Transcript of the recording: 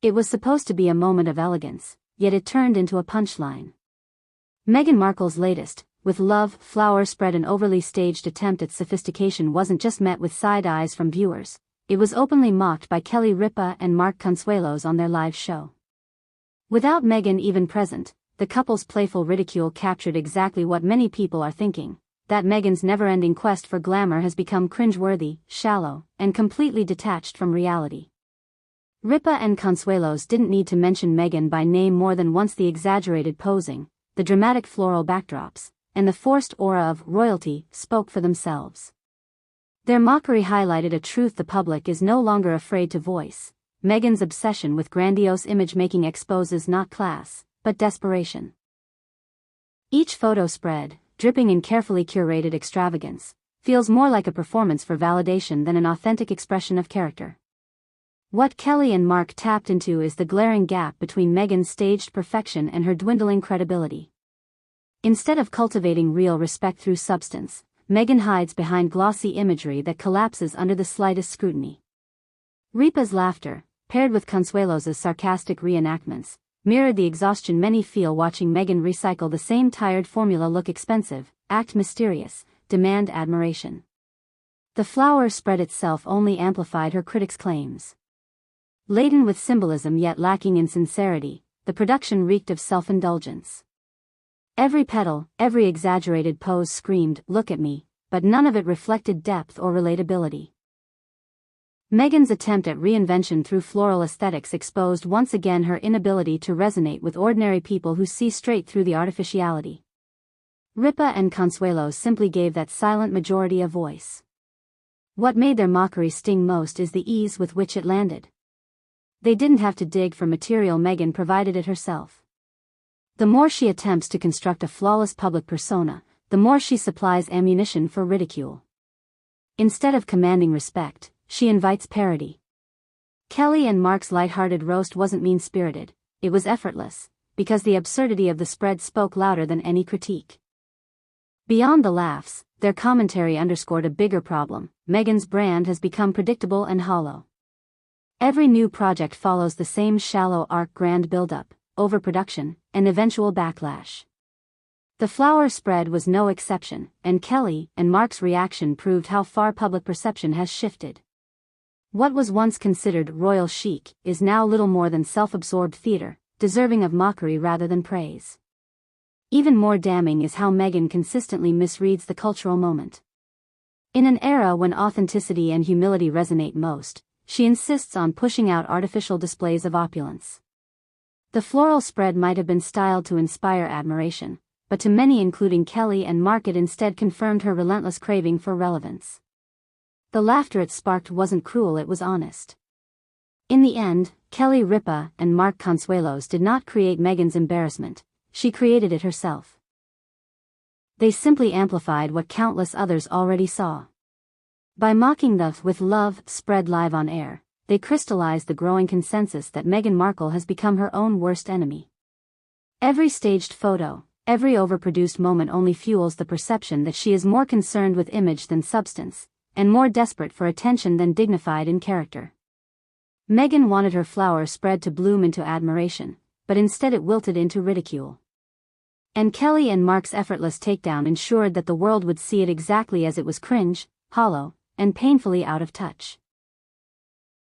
It was supposed to be a moment of elegance, yet it turned into a punchline. Meghan Markle's latest, with love, flower spread and overly staged attempt at sophistication wasn't just met with side eyes from viewers, it was openly mocked by Kelly Ripa and Mark Consuelos on their live show. Without Meghan even present, the couple's playful ridicule captured exactly what many people are thinking, that Meghan's never-ending quest for glamour has become cringeworthy, shallow, and completely detached from reality. Ripa and Consuelos didn't need to mention Meghan by name more than once. The exaggerated posing, the dramatic floral backdrops, and the forced aura of royalty spoke for themselves. Their mockery highlighted a truth the public is no longer afraid to voice. Meghan's obsession with grandiose image-making exposes not class, but desperation. Each photo spread, dripping in carefully curated extravagance, feels more like a performance for validation than an authentic expression of character. What Kelly and Mark tapped into is the glaring gap between Meghan's staged perfection and her dwindling credibility. Instead of cultivating real respect through substance, Meghan hides behind glossy imagery that collapses under the slightest scrutiny. Ripa's laughter, paired with Consuelos' sarcastic reenactments, mirrored the exhaustion many feel watching Meghan recycle the same tired formula: look expensive, act mysterious, demand admiration. The flower spread itself only amplified her critics' claims. Laden with symbolism yet lacking in sincerity, the production reeked of self-indulgence. Every petal, every exaggerated pose screamed, "Look at me," but none of it reflected depth or relatability. Meghan's attempt at reinvention through floral aesthetics exposed once again her inability to resonate with ordinary people who see straight through the artificiality. Ripa and Consuelos simply gave that silent majority a voice. What made their mockery sting most is the ease with which it landed. They didn't have to dig for material. Meghan provided it herself. The more she attempts to construct a flawless public persona, the more she supplies ammunition for ridicule. Instead of commanding respect, she invites parody. Kelly and Mark's lighthearted roast wasn't mean-spirited, it was effortless, because the absurdity of the spread spoke louder than any critique. Beyond the laughs, their commentary underscored a bigger problem: Meghan's brand has become predictable and hollow. Every new project follows the same shallow arc: grand build-up, overproduction, and eventual backlash. The flower spread was no exception, and Kelly and Mark's reaction proved how far public perception has shifted. What was once considered royal chic is now little more than self-absorbed theater, deserving of mockery rather than praise. Even more damning is how Meghan consistently misreads the cultural moment. In an era when authenticity and humility resonate most, she insists on pushing out artificial displays of opulence. The floral spread might have been styled to inspire admiration, but to many including Kelly and Mark it instead confirmed her relentless craving for relevance. The laughter it sparked wasn't cruel, it was honest. In the end, Kelly Ripa and Mark Consuelos did not create Meghan's embarrassment, she created it herself. They simply amplified what countless others already saw. By mocking the "with love" spread live on air, they crystallized the growing consensus that Meghan Markle has become her own worst enemy. Every staged photo, every overproduced moment only fuels the perception that she is more concerned with image than substance, and more desperate for attention than dignified in character. Meghan wanted her flower spread to bloom into admiration, but instead it wilted into ridicule. And Kelly and Mark's effortless takedown ensured that the world would see it exactly as it was: cringe, hollow, and painfully out of touch.